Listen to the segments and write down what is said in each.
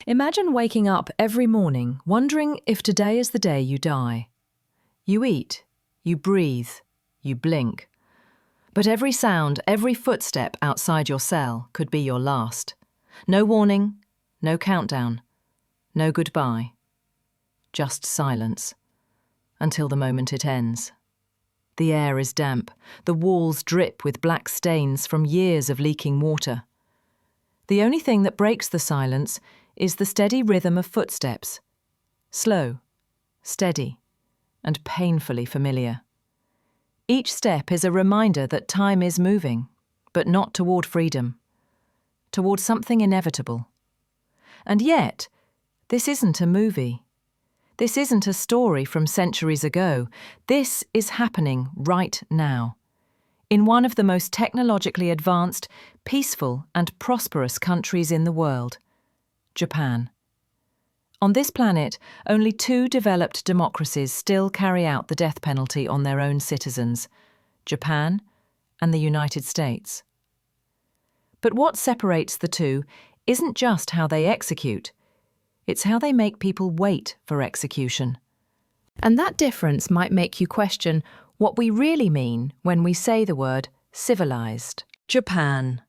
Imagine waking up every morning wondering if today is the day you die. You eat, you breathe, you blink. But every sound, every footstep outside your cell could be your last. No warning, no countdown, no goodbye. Just silence, until the moment it ends. The air is damp, the walls drip with black stains from years of leaking water. The only thing that breaks the silence is the steady rhythm of footsteps. Slow, steady, and painfully familiar. Each step is a reminder that time is moving, but not toward freedom, toward something inevitable. And yet, this isn't a movie. This isn't a story from centuries ago. This is happening right now, in one of the most technologically advanced, peaceful and prosperous countries in the world, Japan. On this planet, only 2 developed democracies still carry out the death penalty on their own citizens, Japan and the United States. But what separates the two isn't just how they execute, it's how they make people wait for execution. And that difference might make you question what we really mean when we say the word civilized. Japan,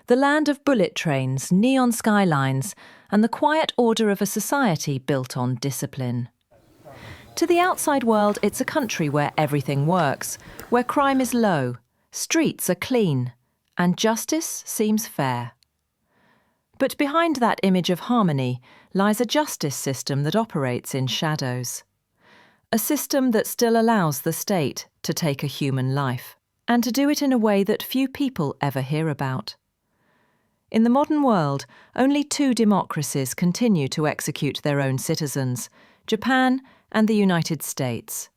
the land of bullet trains, neon skylines, and the quiet order of a society built on discipline. To the outside world, it's a country where everything works, where crime is low, streets are clean, and justice seems fair. But behind that image of harmony lies a justice system that operates in shadows. A system that still allows the state to take a human life, and to do it in a way that few people ever hear about. In the modern world, only 2 democracies continue to execute their own citizens, Japan and the United States.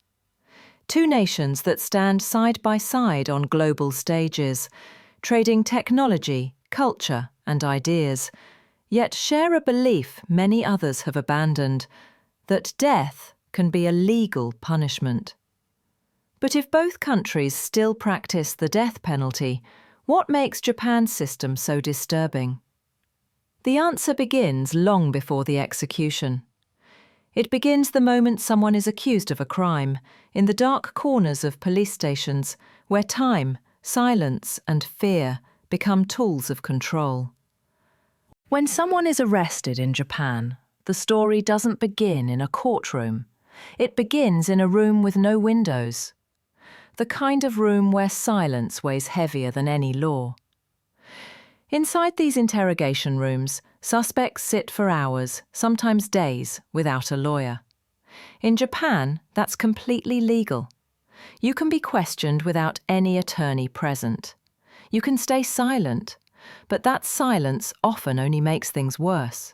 2 nations that stand side by side on global stages, trading technology, culture, and ideas, yet share a belief many others have abandoned, that death can be a legal punishment. But if both countries still practice the death penalty, what makes Japan's system so disturbing? The answer begins long before the execution. It begins the moment someone is accused of a crime, in the dark corners of police stations, where time, silence, and fear become tools of control. When someone is arrested in Japan, the story doesn't begin in a courtroom. It begins in a room with no windows. The kind of room where silence weighs heavier than any law. Inside these interrogation rooms, suspects sit for hours, sometimes days, without a lawyer. In Japan, that's completely legal. You can be questioned without any attorney present. You can stay silent, but that silence often only makes things worse.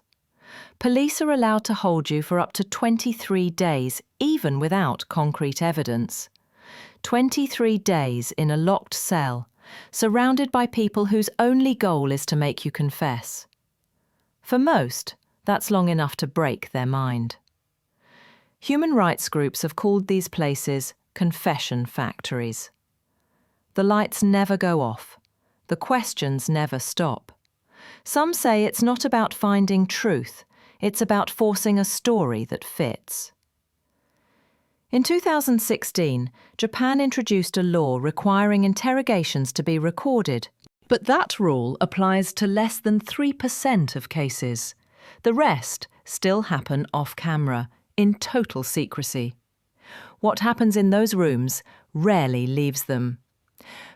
Police are allowed to hold you for up to 23 days, even without concrete evidence. 23 days in a locked cell, surrounded by people whose only goal is to make you confess. For most, that's long enough to break their mind. Human rights groups have called these places confession factories. The lights never go off. The questions never stop. Some say it's not about finding truth, it's about forcing a story that fits. In 2016, Japan introduced a law requiring interrogations to be recorded, but that rule applies to less than 3% of cases. The rest still happen off-camera, in total secrecy. What happens in those rooms rarely leaves them.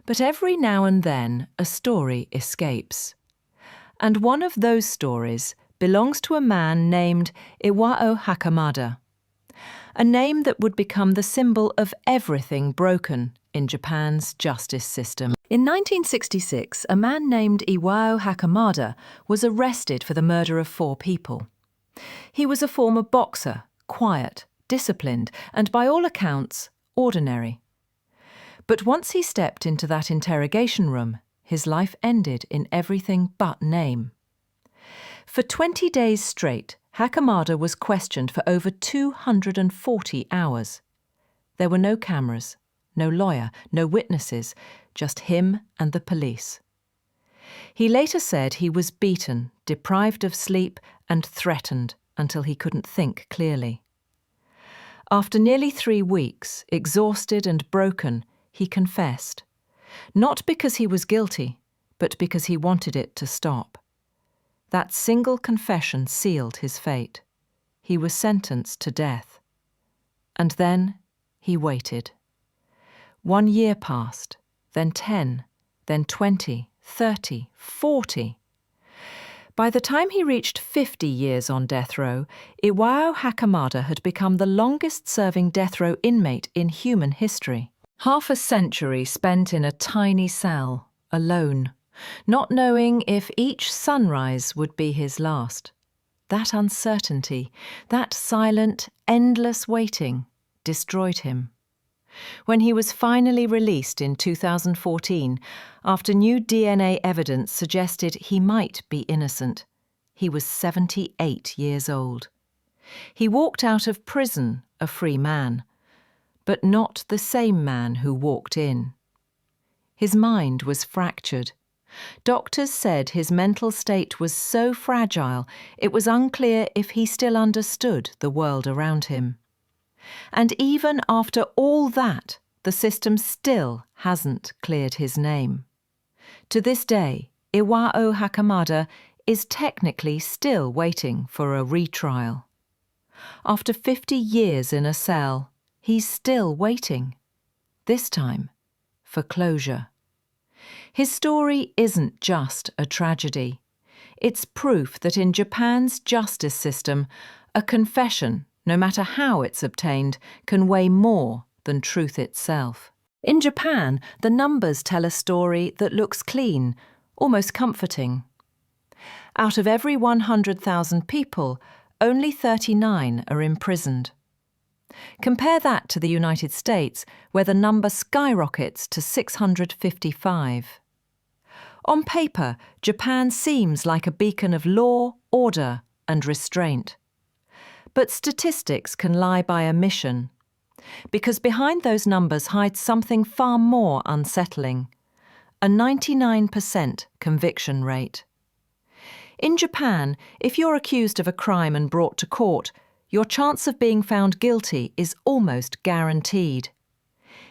But every now and then, a story escapes. And one of those stories belongs to a man named Iwao Hakamada, a name that would become the symbol of everything broken in Japan's justice system. In 1966, a man named Iwao Hakamada was arrested for the murder of 4 people. He was a former boxer, quiet, disciplined, and by all accounts, ordinary. But once he stepped into that interrogation room, his life ended in everything but name. For 20 days straight, Hakamada was questioned for over 240 hours. There were no cameras, no lawyer, no witnesses, just him and the police. He later said he was beaten, deprived of sleep, and threatened until he couldn't think clearly. After nearly 3 weeks, exhausted and broken, he confessed. Not because he was guilty, but because he wanted it to stop. That single confession sealed his fate. He was sentenced to death. And then he waited. 1 year passed, then 10, then 20, 30, 40. By the time he reached 50 years on death row, Iwao Hakamada had become the longest-serving death row inmate in human history. Half a century spent in a tiny cell, alone, not knowing if each sunrise would be his last. That uncertainty, that silent, endless waiting, destroyed him. When he was finally released in 2014, after new DNA evidence suggested he might be innocent, he was 78 years old. He walked out of prison a free man, but not the same man who walked in. His mind was fractured. Doctors said his mental state was so fragile it was unclear if he still understood the world around him. And even after all that, the system still hasn't cleared his name. To this day, Iwao Hakamada is technically still waiting for a retrial. After 50 years in a cell, he's still waiting. This time, for closure. His story isn't just a tragedy. It's proof that in Japan's justice system, a confession, no matter how it's obtained, can weigh more than truth itself. In Japan, the numbers tell a story that looks clean, almost comforting. Out of every 100,000 people, only 39 are imprisoned. Compare that to the United States, where the number skyrockets to 655. On paper, Japan seems like a beacon of law, order, and restraint. But statistics can lie by omission, because behind those numbers hides something far more unsettling: a 99% conviction rate. In Japan, if you're accused of a crime and brought to court, your chance of being found guilty is almost guaranteed.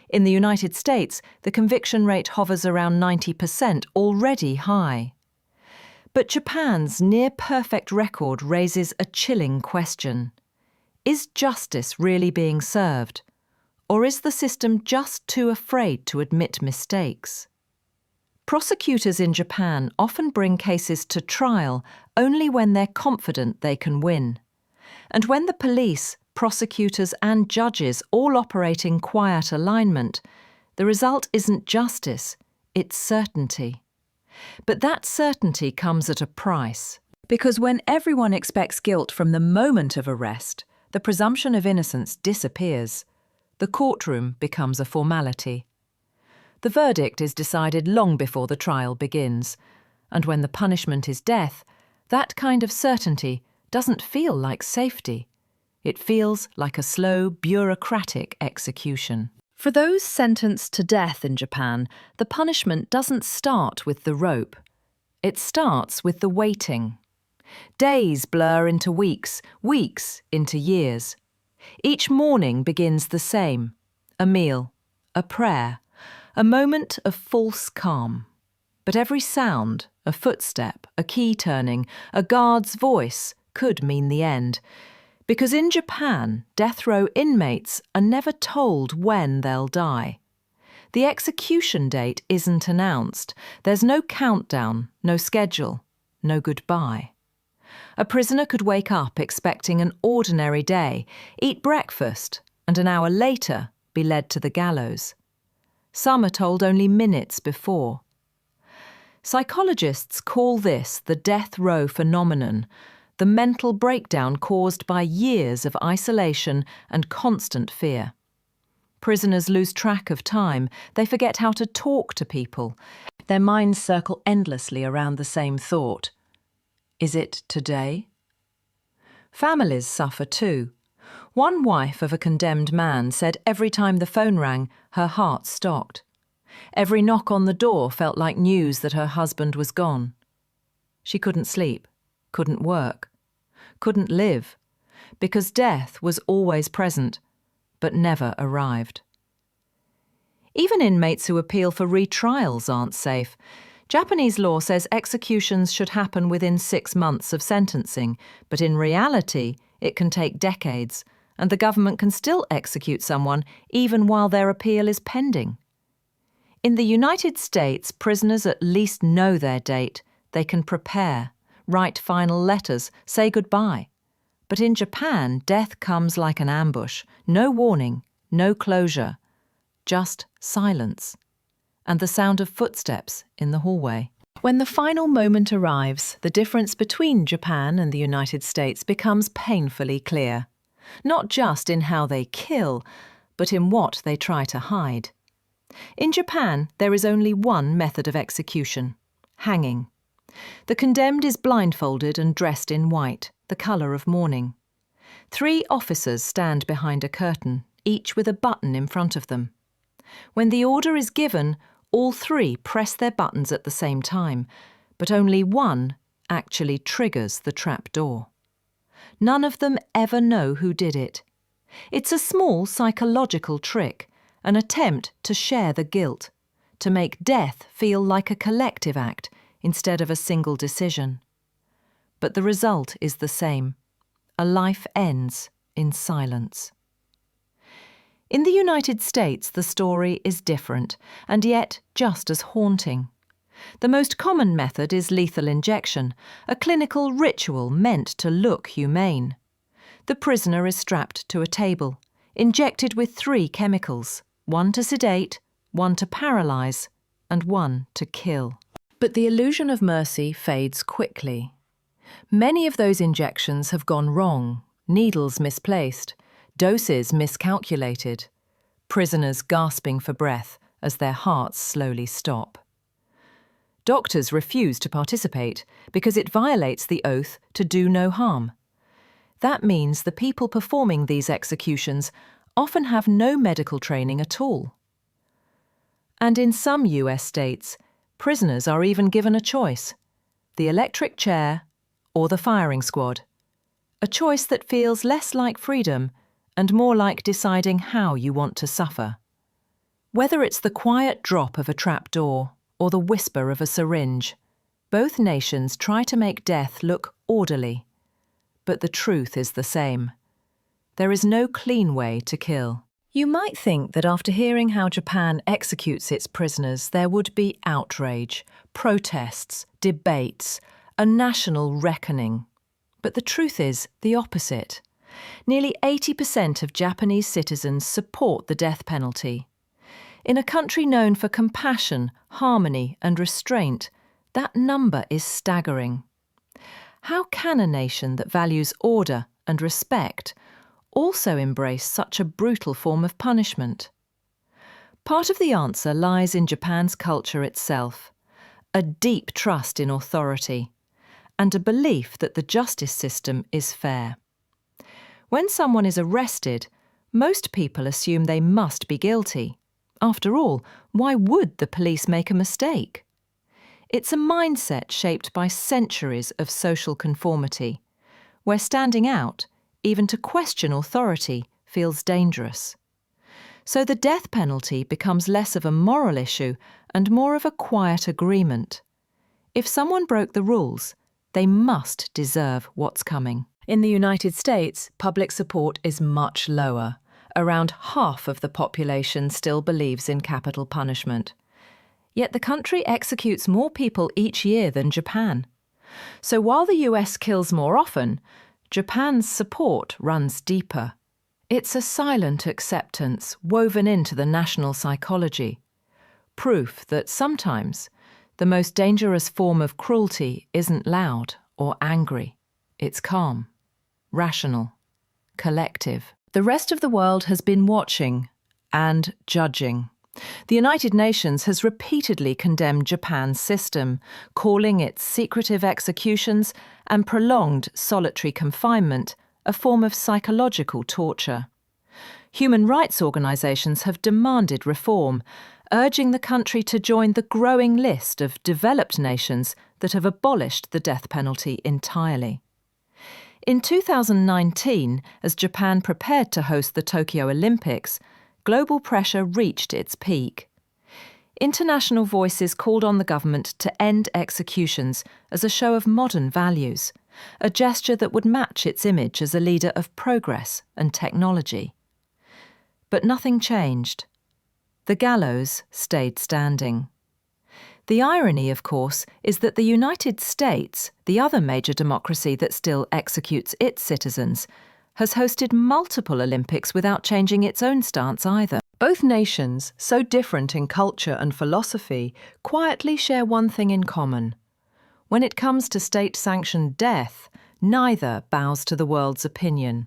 In the United States, the conviction rate hovers around 90%, already high. But Japan's near-perfect record raises a chilling question. Is justice really being served? Or is the system just too afraid to admit mistakes? Prosecutors in Japan often bring cases to trial only when they're confident they can win. And when the police, prosecutors and judges all operate in quiet alignment, the result isn't justice, it's certainty. But that certainty comes at a price. Because when everyone expects guilt from the moment of arrest, the presumption of innocence disappears. The courtroom becomes a formality. The verdict is decided long before the trial begins, and when the punishment is death, that kind of certainty doesn't feel like safety. It feels like a slow, bureaucratic execution. For those sentenced to death in Japan, the punishment doesn't start with the rope. It starts with the waiting. Days blur into weeks, weeks into years. Each morning begins the same: a meal, a prayer, a moment of false calm. But every sound, a footstep, a key turning, a guard's voice could mean the end. Because in Japan, death row inmates are never told when they'll die. The execution date isn't announced. There's no countdown, no schedule, no goodbye. A prisoner could wake up expecting an ordinary day, eat breakfast, and an hour later be led to the gallows. Some are told only minutes before. Psychologists call this the death row phenomenon, the mental breakdown caused by years of isolation and constant fear. Prisoners lose track of time. They forget how to talk to people. Their minds circle endlessly around the same thought. Is it today? Families suffer too. One wife of a condemned man said every time the phone rang, her heart stopped. Every knock on the door felt like news that her husband was gone. She couldn't sleep, couldn't work. couldn't live, because death was always present, but never arrived. Even inmates who appeal for retrials aren't safe. Japanese law says executions should happen within 6 months of sentencing, but in reality, it can take decades, and the government can still execute someone even while their appeal is pending. In the United States, prisoners at least know their date. They can prepare, write final letters, say goodbye. But in Japan, death comes like an ambush. No warning, no closure, just silence, and the sound of footsteps in the hallway. When the final moment arrives, the difference between Japan and the United States becomes painfully clear. Not just in how they kill, but in what they try to hide. In Japan, there is only one method of execution: hanging. The condemned is blindfolded and dressed in white, the colour of mourning. 3 officers stand behind a curtain, each with a button in front of them. When the order is given, all 3 press their buttons at the same time, but only one actually triggers the trap door. None of them ever know who did it. It's a small psychological trick, an attempt to share the guilt, to make death feel like a collective act instead of a single decision. But the result is the same. A life ends in silence. In the United States, the story is different, and yet just as haunting. The most common method is lethal injection, a clinical ritual meant to look humane. The prisoner is strapped to a table, injected with 3 chemicals, one to sedate, one to paralyse, and one to kill. But the illusion of mercy fades quickly. Many of those injections have gone wrong, needles misplaced, doses miscalculated, prisoners gasping for breath as their hearts slowly stop. Doctors refuse to participate because it violates the oath to do no harm. That means the people performing these executions often have no medical training at all. And in some US states, prisoners are even given a choice: the electric chair or the firing squad. A choice that feels less like freedom and more like deciding how you want to suffer. Whether it's the quiet drop of a trap door or the whisper of a syringe, both nations try to make death look orderly. But the truth is the same. There is no clean way to kill. You might think that after hearing how Japan executes its prisoners, there would be outrage, protests, debates, a national reckoning. But the truth is the opposite. Nearly 80% of Japanese citizens support the death penalty. In a country known for compassion, harmony, and restraint, that number is staggering. How can a nation that values order and respect also embrace such a brutal form of punishment? Part of the answer lies in Japan's culture itself, a deep trust in authority, and a belief that the justice system is fair. When someone is arrested, most people assume they must be guilty. After all, why would the police make a mistake? It's a mindset shaped by centuries of social conformity, where standing out, even to question authority, feels dangerous. So the death penalty becomes less of a moral issue and more of a quiet agreement. If someone broke the rules, they must deserve what's coming. In the United States, public support is much lower. Around half of the population still believes in capital punishment. Yet the country executes more people each year than Japan. So while the US kills more often, Japan's support runs deeper. It's a silent acceptance woven into the national psychology. Proof that sometimes the most dangerous form of cruelty isn't loud or angry. It's calm, rational, collective. The rest of the world has been watching and judging. The United Nations has repeatedly condemned Japan's system, calling its secretive executions and prolonged solitary confinement a form of psychological torture. Human rights organisations have demanded reform, urging the country to join the growing list of developed nations that have abolished the death penalty entirely. In 2019, as Japan prepared to host the Tokyo Olympics, global pressure reached its peak. International voices called on the government to end executions as a show of modern values, a gesture that would match its image as a leader of progress and technology. But nothing changed. The gallows stayed standing. The irony, of course, is that the United States, the other major democracy that still executes its citizens, has hosted multiple Olympics without changing its own stance either. Both nations, so different in culture and philosophy, quietly share one thing in common. When it comes to state-sanctioned death, neither bows to the world's opinion.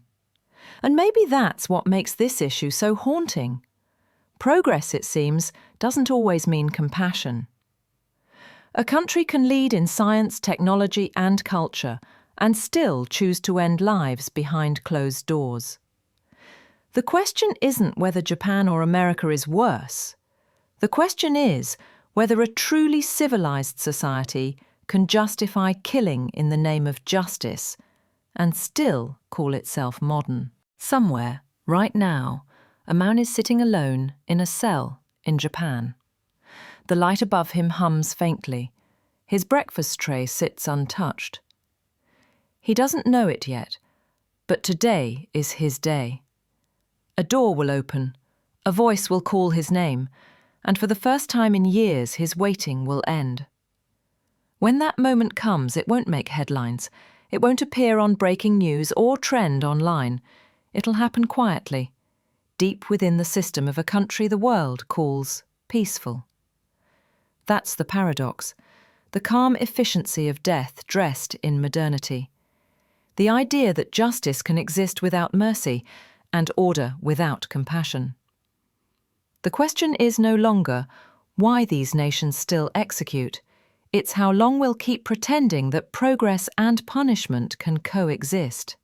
And maybe that's what makes this issue so haunting. Progress, it seems, doesn't always mean compassion. A country can lead in science, technology, and culture, and still choose to end lives behind closed doors. The question isn't whether Japan or America is worse. The question is whether a truly civilized society can justify killing in the name of justice and still call itself modern. Somewhere, right now, a man is sitting alone in a cell in Japan. The light above him hums faintly. His breakfast tray sits untouched. He doesn't know it yet, but today is his day. A door will open, a voice will call his name, and for the first time in years his waiting will end. When that moment comes, it won't make headlines. It won't appear on breaking news or trend online. It'll happen quietly, deep within the system of a country the world calls peaceful. That's the paradox, the calm efficiency of death dressed in modernity. The idea that justice can exist without mercy and order without compassion. The question is no longer why these nations still execute. It's how long we'll keep pretending that progress and punishment can coexist.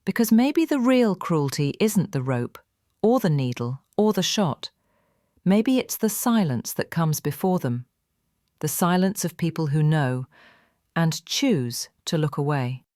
Because maybe the real cruelty isn't the rope, or the needle, or the shot. Maybe it's the silence that comes before them. The silence of people who know and choose to look away.